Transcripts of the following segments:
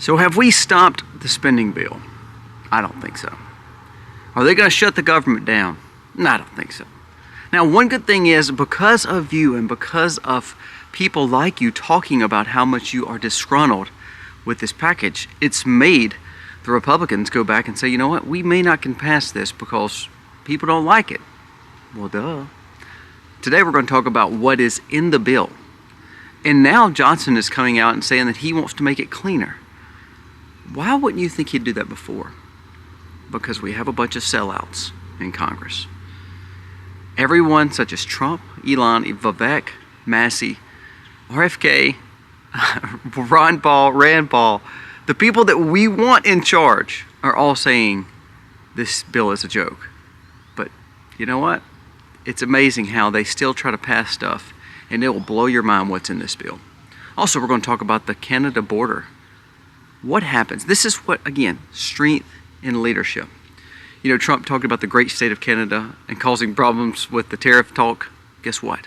So have we stopped the spending bill? I don't think so. Are they going to shut the government down? No, I don't think so. Now, one good thing is because of you and because of people like you talking about how much you are disgruntled with this package, it's made the Republicans go back and say, you know what, we may not can pass this because people don't like it. Well, duh. Today we're going to talk about what is in the bill. And now Johnson is coming out and saying that he wants to make it cleaner. Why wouldn't you think he'd do that before? Because we have a bunch of sellouts in Congress. Everyone such as Trump, Elon, Vivek, Massey, RFK, Ron Paul, Rand Paul, the people that we want in charge are all saying this bill is a joke. But you know what? It's amazing how they still try to pass stuff, and it will blow your mind what's in this bill. Also, we're going to talk about the Canada border. What happens? This is what, again, strength in leadership. You know, Trump talked about the great state of Canada and causing problems with the tariff talk. Guess what?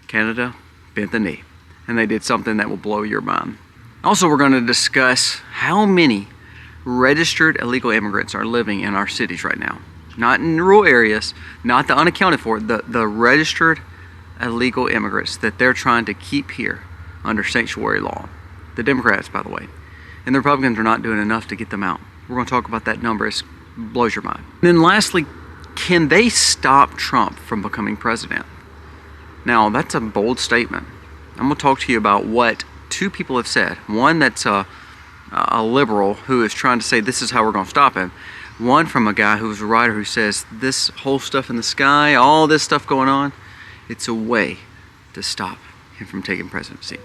Canada bent the knee, and they did something that will blow your mind. Also, we're going to discuss how many registered illegal immigrants are living in our cities right now. Not in rural areas, not the unaccounted for, the registered illegal immigrants that they're trying to keep here under sanctuary law. The Democrats, by the way. And the Republicans are not doing enough to get them out. We're going to talk about that number. It blows your mind. And then lastly, can they stop Trump from becoming president? Now, that's a bold statement. I'm going to talk to you about what two people have said. One that's a liberal who is trying to say this is how we're going to stop him. One from a guy who's a writer who says this whole stuff in the sky, all this stuff going on, it's a way to stop him from taking presidency.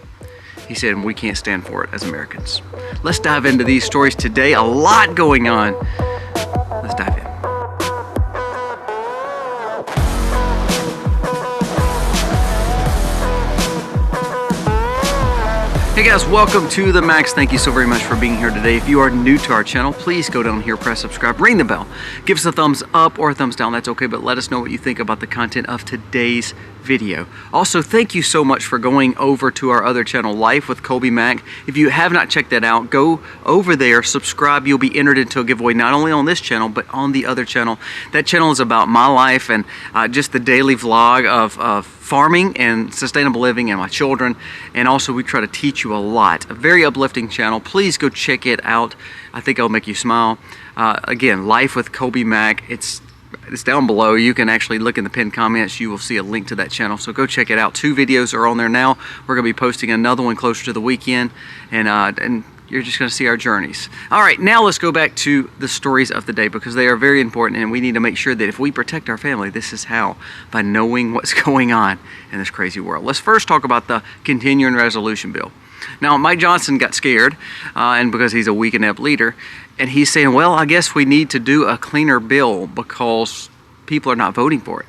He said, we can't stand for it as Americans. Let's dive into these stories today. A lot going on. Let's dive in. Hey guys, welcome to The Max. Thank you so very much for being here today. If you are new to our channel, please go down here, press subscribe, ring the bell. Give us a thumbs up or a thumbs down, that's okay, but let us know what you think about the content of today's video. Also, thank you so much for going over to our other channel, Life with Colby Mack. If you have not checked that out, go over there, subscribe. You'll be entered into a giveaway not only on this channel, but on the other channel. That channel is about my life and just the daily vlog of farming and sustainable living and my children. And also we try to teach you a lot. A very uplifting channel. Please go check it out. I think it'll make you smile. Again, Life with Colby Mack. It's down below. You can actually look in the pinned comments. You will see a link to that channel. So go check it out. 2 videos are on there now. We're going to be posting another one closer to the weekend. And you're just going to see our journeys. All right, now let's go back to the stories of the day because they are very important and we need to make sure that if we protect our family, this is how, by knowing what's going on in this crazy world. Let's first talk about the continuing resolution bill. Now, Mike Johnson got scared and because he's a weak and inept leader, and he's saying, well, I guess we need to do a cleaner bill because people are not voting for it.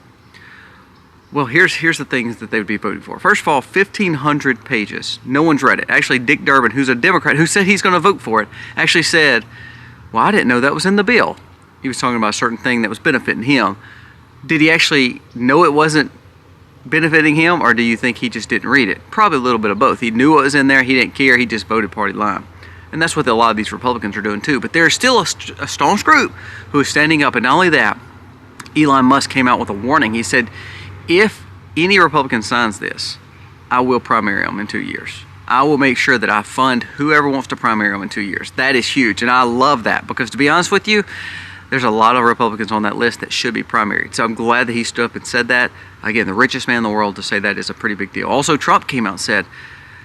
Well, here's the things that they would be voting for. First of all, 1,500 pages. No one's read it. Actually, Dick Durbin, who's a Democrat, who said he's going to vote for it, actually said, well, I didn't know that was in the bill. He was talking about a certain thing that was benefiting him. Did he actually know it wasn't benefiting him, or do you think he just didn't read it? Probably a little bit of both. He knew what was in there. He didn't care. He just voted party line. And that's what a lot of these Republicans are doing too. But there's still a staunch group who is standing up. And not only that, Elon Musk came out with a warning. He said, if any Republican signs this, I will primary them in 2 years. I will make sure that I fund whoever wants to primary them in 2 years. That is huge, and I love that because, to be honest with you, there's a lot of Republicans on that list that should be primaried. So I'm glad that he stood up and said that. Again, the richest man in the world to say that is a pretty big deal. Also, Trump came out and said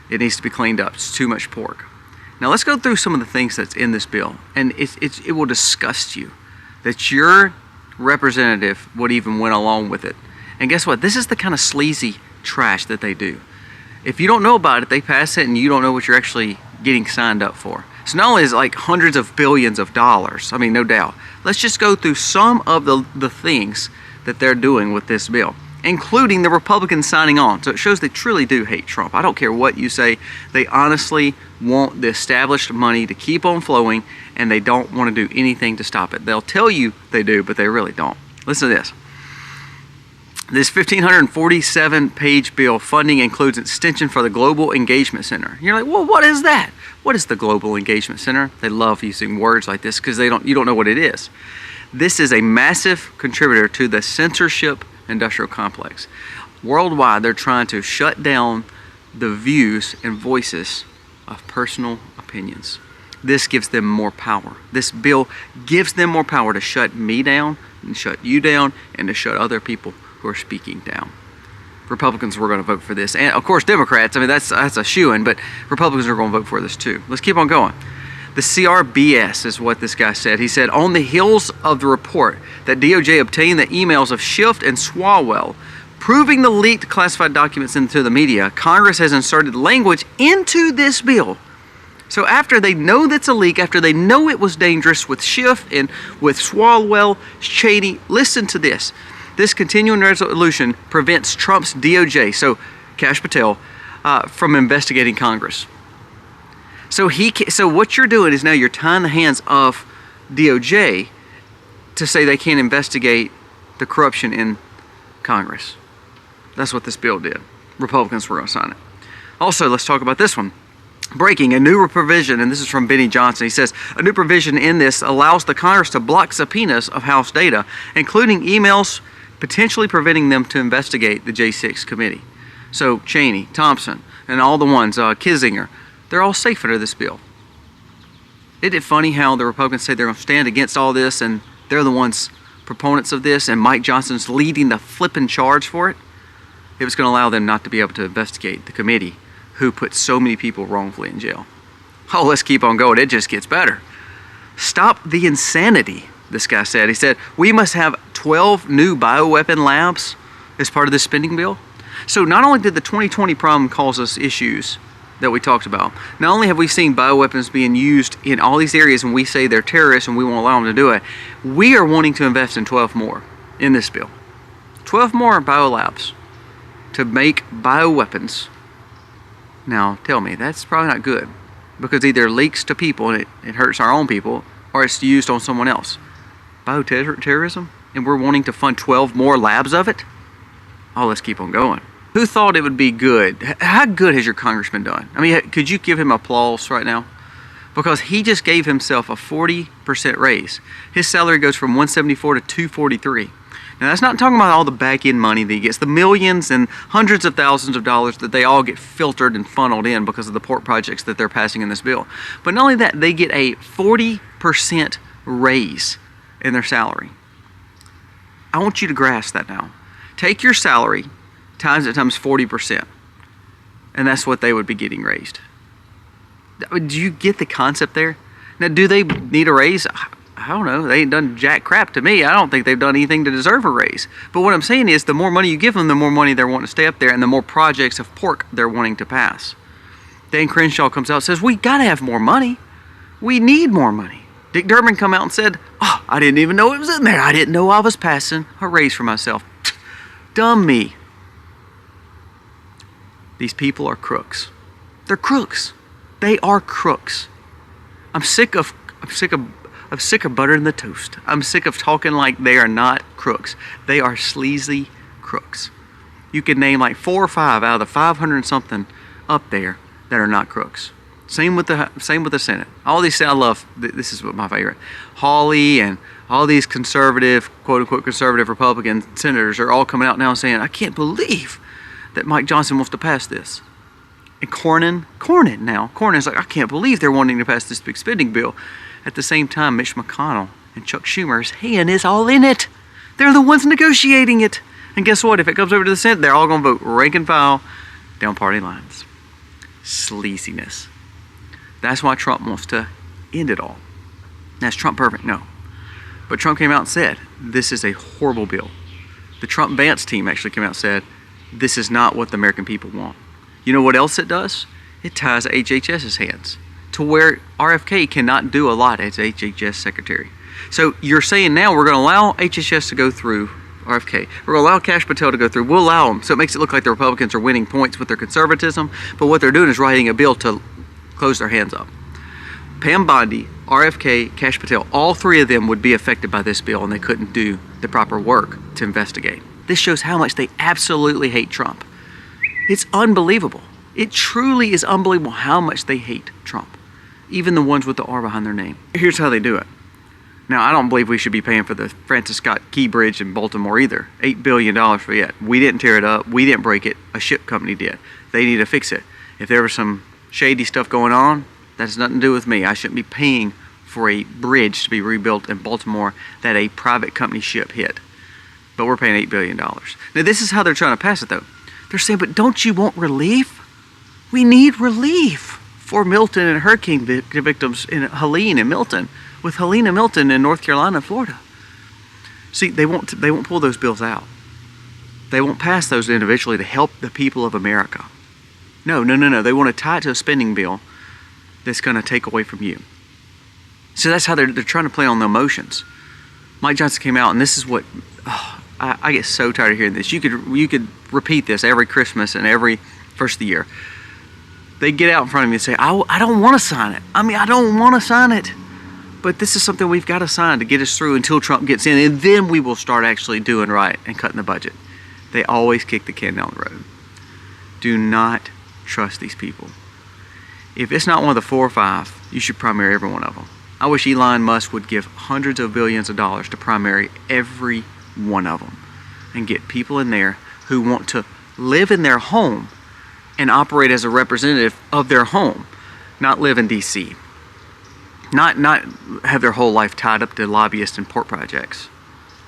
it needs to be cleaned up. It's too much pork. Now let's go through some of the things that's in this bill, and it will disgust you that your representative would even went along with it. And guess what? This is the kind of sleazy trash that they do. If you don't know about it, they pass it and you don't know what you're actually getting signed up for. So not only is it like hundreds of billions of dollars, I mean, no doubt. Let's just go through some of the things that they're doing with this bill, including the Republicans signing on. So it shows they truly do hate Trump. I don't care what you say. They honestly want the established money to keep on flowing, and they don't want to do anything to stop it. They'll tell you they do, but they really don't. Listen to this. This 1,547-page bill funding includes extension for the Global Engagement Center. You're like, well, what is that? What is the Global Engagement Center? They love using words like this because you don't know what it is. This is a massive contributor to the censorship industrial complex. Worldwide, they're trying to shut down the views and voices of personal opinions. This gives them more power. This bill gives them more power to shut me down and shut you down and to shut other people who are speaking down. Republicans were going to vote for this. And of course, Democrats, I mean, that's a shoo-in, but Republicans are going to vote for this too. Let's keep on going. The CRBS is what this guy said. He said, on the heels of the report that DOJ obtained the emails of Schiff and Swalwell, proving the leaked classified documents into the media, Congress has inserted language into this bill. So after they know that's a leak, after they know it was dangerous with Schiff and with Swalwell, Cheney, listen to this. This continuing resolution prevents Trump's DOJ, so Kash Patel, from investigating Congress. So what you're doing is now you're tying the hands of DOJ to say they can't investigate the corruption in Congress. That's what this bill did. Republicans were going to sign it. Also, let's talk about this one. Breaking, a new provision, and this is from Benny Johnson. He says, a new provision in this allows the Congress to block subpoenas of House data, including emails, potentially preventing them to investigate the J6 committee. So Cheney, Thompson, and all the ones, Kissinger, they're all safe under this bill. Isn't it funny how the Republicans say they're going to stand against all this and they're the ones proponents of this and Mike Johnson's leading the flipping charge for it? It was going to allow them not to be able to investigate the committee who put so many people wrongfully in jail. Oh, let's keep on going. It just gets better. Stop the insanity, this guy said. He said, we must have 12 new bioweapon labs as part of this spending bill. So not only did the 2020 problem cause us issues that we talked about, not only have we seen bioweapons being used in all these areas and we say they're terrorists and we won't allow them to do it, we are wanting to invest in 12 more in this bill. 12 more biolabs to make bioweapons. Now, tell me, that's probably not good because either it leaks to people and it hurts our own people or it's used on someone else. Bioterrorism? And we're wanting to fund 12 more labs of it? Oh, let's keep on going. Who thought it would be good? How good has your congressman done? I mean, could you give him applause right now? Because he just gave himself a 40% raise. His salary goes from $174 to $243. Now, that's not talking about all the back-end money that he gets, the millions and hundreds of thousands of dollars that they all get filtered and funneled in because of the port projects that they're passing in this bill. But not only that, they get a 40% raise in their salary. I want you to grasp that now. Take your salary, times it times 40%, and that's what they would be getting raised. Do you get the concept there? Now, do they need a raise? I don't know. They ain't done jack crap to me. I don't think they've done anything to deserve a raise. But what I'm saying is the more money you give them, the more money they're wanting to stay up there and the more projects of pork they're wanting to pass. Dan Crenshaw comes out and says, we got to have more money. We need more money. Dick Durbin come out and said, oh, I didn't even know it was in there. I didn't know I was passing a raise for myself. Dumb me. These people are crooks. They're crooks. They are crooks. I'm sick of buttering the toast. I'm sick of talking like they are not crooks. They are sleazy crooks. You can name like 4 or 5 out of the 500 and something up there that are not crooks. Same with the Senate. All these, I love, this is my favorite. Hawley and all these conservative, quote unquote conservative Republican senators are all coming out now saying, I can't believe that Mike Johnson wants to pass this. And Cornyn's like, I can't believe they're wanting to pass this big spending bill. At the same time, Mitch McConnell and Chuck Schumer's hand is all in it. They're the ones negotiating it. And guess what? If it comes over to the Senate, they're all going to vote rank and file down party lines. Sleaziness. That's why Trump wants to end it all. Now, is Trump perfect? No. But Trump came out and said, this is a horrible bill. The Trump-Vance team actually came out and said, this is not what the American people want. You know what else it does? It ties HHS's hands to where RFK cannot do a lot as HHS secretary. So you're saying now we're going to allow HHS to go through RFK. We're going to allow Kash Patel to go through. We'll allow them. So it makes it look like the Republicans are winning points with their conservatism. But what they're doing is writing a bill to close their hands up. Pam Bondi, RFK, Kash Patel, all 3 of them would be affected by this bill and they couldn't do the proper work to investigate. This shows how much they absolutely hate Trump. It's unbelievable. It truly is unbelievable how much they hate Trump. Even the ones with the R behind their name. Here's how they do it. Now, I don't believe we should be paying for the Francis Scott Key Bridge in Baltimore either. $8 billion for it. We didn't tear it up. We didn't break it. A ship company did. They need to fix it. If there was some shady stuff going on, that has nothing to do with me. I shouldn't be paying for a bridge to be rebuilt in Baltimore that a private company ship hit. But we're paying $8 billion. Now, this is how they're trying to pass it, though. They're saying, but don't you want relief? We need relief for Milton and hurricane victims in Helene and Milton, with Helene and Milton in North Carolina and Florida. See, they won't pull those bills out. They won't pass those individually to help the people of America. No. They want to tie it to a spending bill that's going to take away from you. So that's how they're trying to play on the emotions. Mike Johnson came out, and this is what I get so tired of hearing this. You could repeat this every Christmas and every first of the year. They get out in front of me and say, I don't want to sign it. I don't want to sign it. But this is something we've got to sign to get us through until Trump gets in, and then we will start actually doing right and cutting the budget. They always kick the can down the road. Do not trust these people. If it's not one of the 4 or 5, you should primary every one of them. I wish Elon Musk would give hundreds of billions of dollars to primary every one of them and get people in there who want to live in their home and operate as a representative of their home, not live in D.C., not have their whole life tied up to lobbyists and port projects.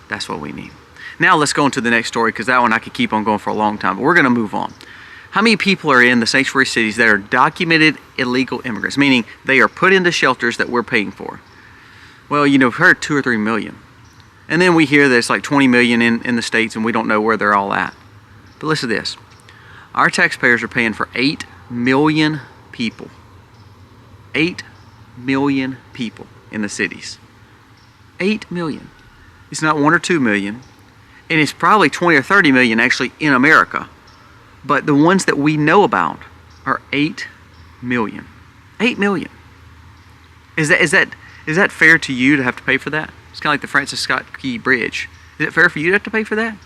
That's what we need. Now let's go into the next story, because that one I could keep on going for a long time, but we're going to move on. How many people are in the sanctuary cities that are documented illegal immigrants, meaning they are put into shelters that we're paying for? Well, we've heard 2 or 3 million. And then we hear that it's like 20 million in the States, and we don't know where they're all at. But listen to this. Our taxpayers are paying for 8 million people. 8 million people in the cities. 8 million. It's not 1 or 2 million. And it's probably 20 or 30 million actually in America. But the ones that we know about are 8 million. 8 million. Is that fair to you to have to pay for that? It's kind of like the Francis Scott Key Bridge. Is it fair for you to have to pay for that?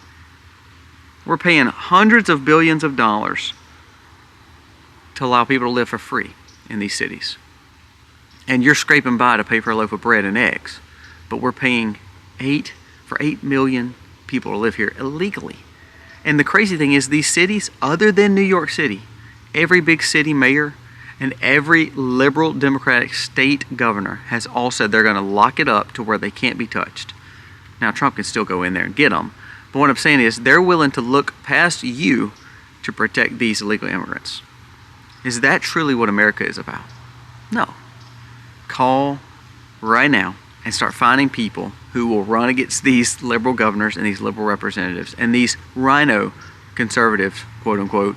We're paying hundreds of billions of dollars to allow people to live for free in these cities. And you're scraping by to pay for a loaf of bread and eggs. But we're paying for 8 million people to live here illegally. And the crazy thing is, these cities, other than New York City, every big city mayor and every liberal Democratic state governor has all said they're going to lock it up to where they can't be touched. Now, Trump can still go in there and get them. But what I'm saying is, they're willing to look past you to protect these illegal immigrants. Is that truly what America is about? No. Call right now and start finding people who will run against these liberal governors and these liberal representatives and these rhino conservative, quote unquote,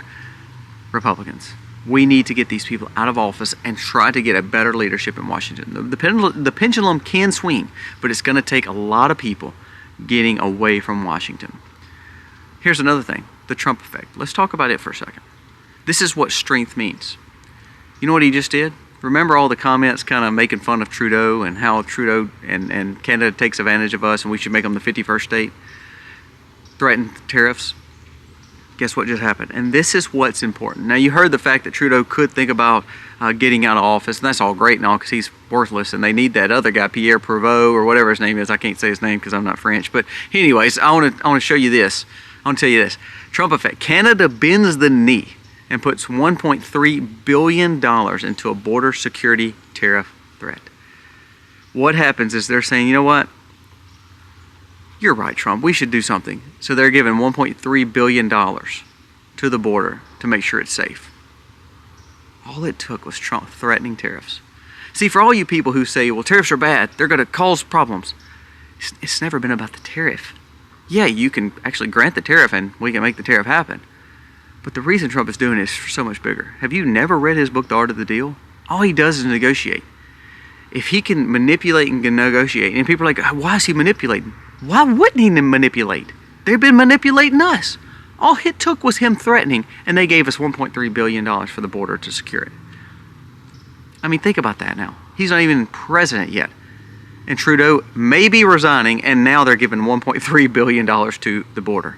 Republicans. We need to get these people out of office and try to get a better leadership in Washington. The pendulum can swing, but it's going to take a lot of people getting away from Washington. Here's another thing, the Trump effect. Let's talk about it for a second. This is what strength means. You know what he just did? Remember all the comments kind of making fun of Trudeau and how Trudeau and Canada takes advantage of us and we should make them the 51st state? Threatened tariffs. Guess what just happened? And this is what's important. Now, you heard the fact that Trudeau could think about getting out of office, and that's all great and all because he's worthless, and they need that other guy, Pierre Prévost, or whatever his name is. I can't say his name because I'm not French. But anyways, I want to show you this. I want to tell you this. Trump effect. Canada bends the knee and puts $1.3 billion into a border security tariff threat. What happens is they're saying, you know what? You're right, Trump. We should do something. So they're giving $1.3 billion to the border to make sure it's safe. All it took was Trump threatening tariffs. See, for all you people who say, well, tariffs are bad, they're going to cause problems. It's never been about the tariff. Yeah, you can actually grant the tariff and we can make the tariff happen. But the reason Trump is doing it is so much bigger. Have you never read his book, The Art of the Deal? All he does is negotiate. If he can manipulate and can negotiate, and people are like, why is he manipulating? Why wouldn't he manipulate? They've been manipulating us. All it took was him threatening, and they gave us $1.3 billion for the border to secure it. I mean, think about that now. He's not even president yet. And Trudeau may be resigning, and now they're giving $1.3 billion to the border.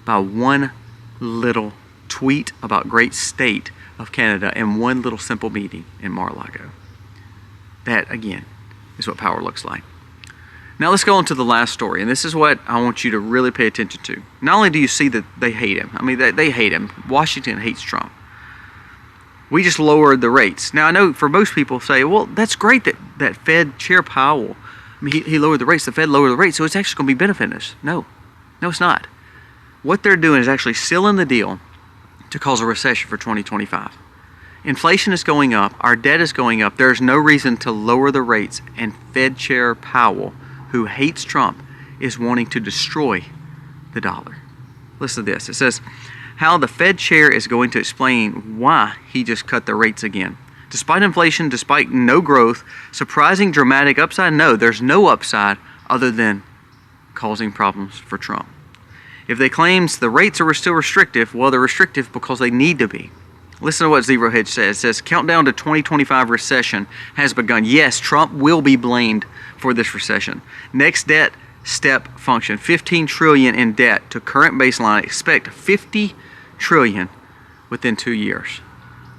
by one little tweet about great state of Canada and one little simple meeting in Mar-a-Lago. That, again, is what power looks like. Now let's go on to the last story, and this is what I want you to really pay attention to. Not only do you see that they hate him, I mean, they hate him. Washington hates Trump. We just lowered the rates. Now, I know for most people say, well, that's great that Fed Chair Powell, I mean, he lowered the rates, the Fed lowered the rates, so it's actually going to be benefiting us. No, it's not. What they're doing is actually sealing the deal to cause a recession for 2025. Inflation is going up, our debt is going up, there's no reason to lower the rates, and Fed Chair Powell, who hates Trump, is wanting to destroy the dollar. Listen to this. It says, how the Fed chair is going to explain why he just cut the rates again. Despite inflation, despite no growth, surprising dramatic upside? No, there's no upside other than causing problems for Trump. If they claims the rates are still restrictive, well, they're restrictive because they need to be. Listen to what Zero Hedge says. It says, countdown to 2025 recession has begun. Yes, Trump will be blamed for this recession. Next debt step function, 15 trillion in debt to current baseline. Expect 50 trillion within 2 years,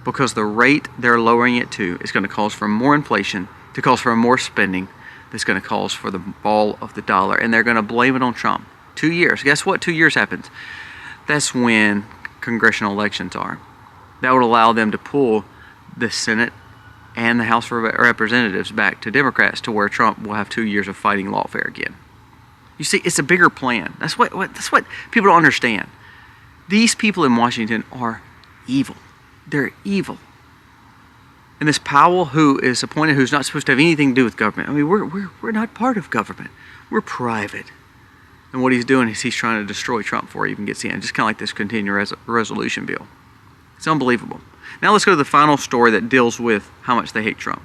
because the rate they're lowering it to is going to cause for more inflation, to cause for more spending, that's going to cause for the fall of the dollar, and they're going to blame it on Trump. 2 years. Guess what? 2 years happens. That's when congressional elections are. That would allow them to pull the Senate and the House of Representatives back to Democrats, to where Trump will have 2 years of fighting lawfare again. You see, it's a bigger plan. That's what people don't understand. These people in Washington are evil. They're evil. And this Powell, who is appointed, who's not supposed to have anything to do with government. I mean, we're not part of government. We're private. And what he's doing is he's trying to destroy Trump before he even gets in. Just kind of like this continuing resolution bill. It's unbelievable. Now let's go to the final story that deals with how much they hate Trump.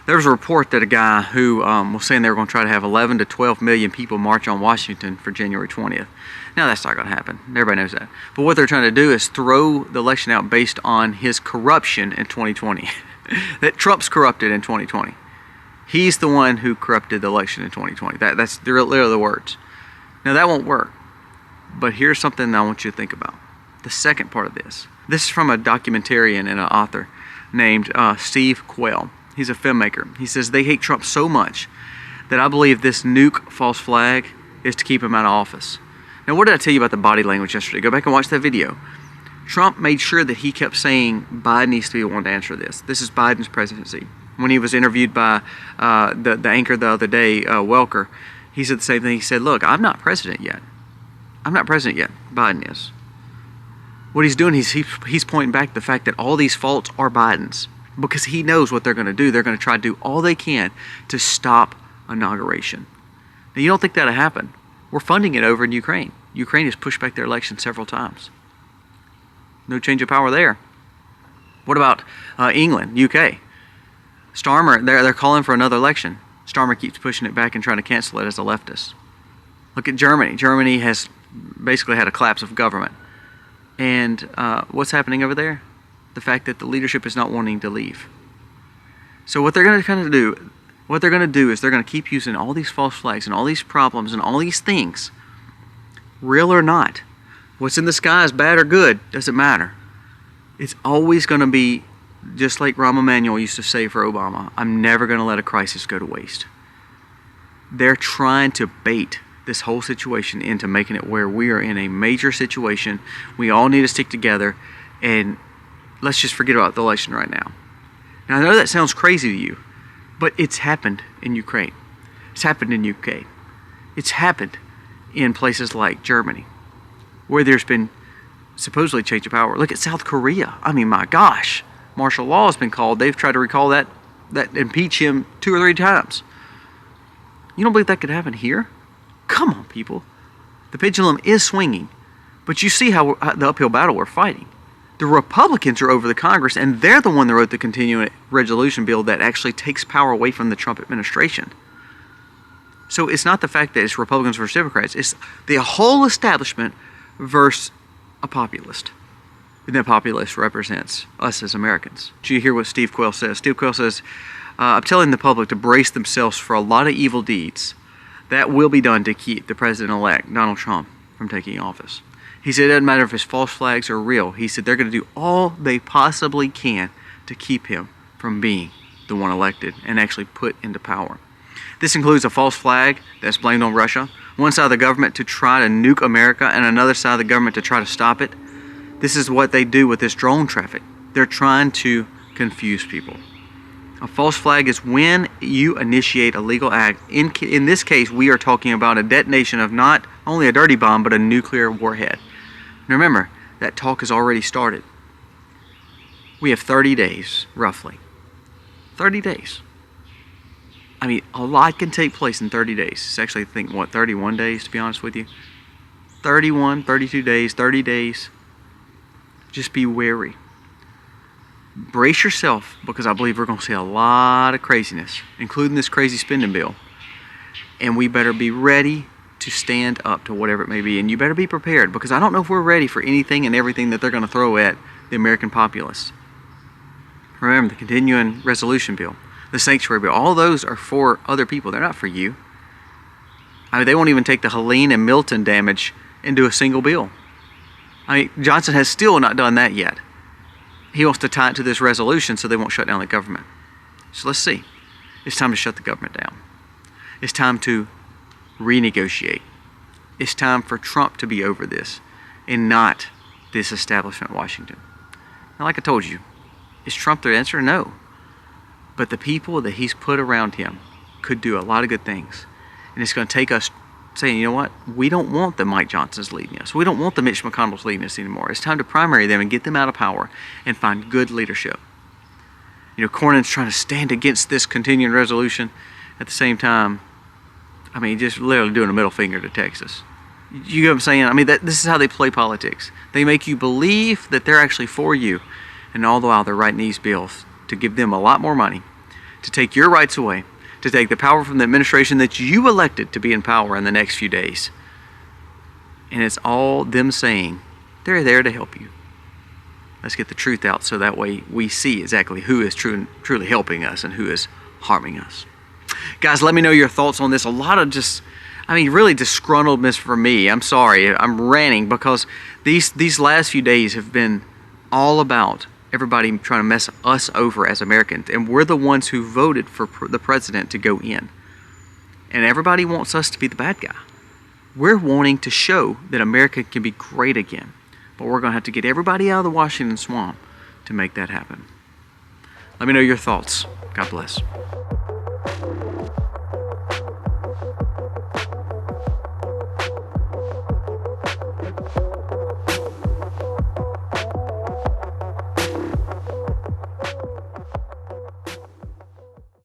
There was a report that a guy who was saying they were going to try to have 11 to 12 million people march on Washington for January 20th. Now that's not going to happen. Everybody knows that. But what they're trying to do is throw the election out based on his corruption in 2020. That Trump's corrupted in 2020. He's the one who corrupted the election in 2020. That's literally the words. Now that won't work. But here's something I want you to think about. The second part of this. This is from a documentarian and an author named Steve Quayle. He's a filmmaker. He says, they hate Trump so much that I believe this nuke false flag is to keep him out of office. Now, what did I tell you about the body language yesterday? Go back and watch that video. Trump made sure that he kept saying Biden needs to be the one to answer this. This is Biden's presidency. When he was interviewed by the anchor the other day, Welker, he said the same thing. He said, look, I'm not president yet. I'm not president yet. Biden is. What he's doing is he's pointing back to the fact that all these faults are Biden's, because he knows what they're going to do. They're going to try to do all they can to stop inauguration. Now, you don't think that'll happen. We're funding it over in Ukraine. Ukraine has pushed back their election several times. No change of power there. What about England, UK? Starmer, they're calling for another election. Starmer keeps pushing it back and trying to cancel it as a leftist. Look at Germany. Germany has basically had a collapse of government. And what's happening over there? The fact that the leadership is not wanting to leave. So what they're going to do is they're going to keep using all these false flags and all these problems and all these things, real or not. What's in the sky is bad or good, doesn't matter. It's always going to be just like Rahm Emanuel used to say for Obama, I'm never going to let a crisis go to waste. They're trying to bait this whole situation into making it where we are in a major situation. We all need to stick together, and let's just forget about the election right now. Now, I know that sounds crazy to you, but it's happened in Ukraine. It's happened in UK. It's happened in places like Germany, where there's been supposedly change of power. Look at South Korea. I mean, my gosh. Martial law has been called. They've tried to recall that impeach him 2 or 3 times. You don't believe that could happen here? Come on, people. The pendulum is swinging, but you see how the uphill battle we're fighting. The Republicans are over the Congress, and they're the one that wrote the continuing resolution bill that actually takes power away from the Trump administration. So it's not the fact that it's Republicans versus Democrats. It's the whole establishment versus a populist. And that populist represents us as Americans. Do you hear what Steve Quayle says? Steve Quayle says, I'm telling the public to brace themselves for a lot of evil deeds that will be done to keep the president-elect, Donald Trump, from taking office. He said it doesn't matter if his false flags are real. He said they're going to do all they possibly can to keep him from being the one elected and actually put into power. This includes a false flag that's blamed on Russia, one side of the government to try to nuke America and another side of the government to try to stop it. This is what they do with this drone traffic. They're trying to confuse people. A false flag is when you initiate a legal act. In this case, we are talking about a detonation of not only a dirty bomb, but a nuclear warhead. And remember, that talk has already started. We have 30 days, roughly. 30 days. I mean, a lot can take place in 30 days. It's actually, I think, 31 days, to be honest with you? 31, 32 days, 30 days. Just be wary. Brace yourself, because I believe we're going to see a lot of craziness, including this crazy spending bill. And we better be ready to stand up to whatever it may be. And you better be prepared, because I don't know if we're ready for anything and everything that they're going to throw at the American populace. Remember, the continuing resolution bill, the sanctuary bill, all those are for other people. They're not for you. I mean, they won't even take the Helene and Milton damage into a single bill. I mean, Johnson has still not done that yet. He wants to tie it to this resolution so they won't shut down the government. So let's see. It's time to shut the government down. It's time to renegotiate. It's time for Trump to be over this and not this establishment in Washington. Now, like I told you, is Trump the answer? No. But the people that he's put around him could do a lot of good things. And it's going to take us saying, you know what? We don't want the Mike Johnsons leading us. We don't want the Mitch McConnells leading us anymore. It's time to primary them and get them out of power and find good leadership. You know, Cornyn's trying to stand against this continuing resolution. At the same time, I mean, just literally doing a middle finger to Texas. You get what I'm saying? I mean, this is how they play politics. They make you believe that they're actually for you, and all the while they're writing these bills to give them a lot more money, to take your rights away, to take the power from the administration that you elected to be in power in the next few days. And it's all them saying, they're there to help you. Let's get the truth out so that way we see exactly who is truly helping us and who is harming us. Guys, let me know your thoughts on this. A lot of really disgruntledness for me. I'm sorry, I'm ranting because these last few days have been all about everybody trying to mess us over as Americans. And we're the ones who voted for the president to go in. And everybody wants us to be the bad guy. We're wanting to show that America can be great again. But we're going to have to get everybody out of the Washington swamp to make that happen. Let me know your thoughts. God bless.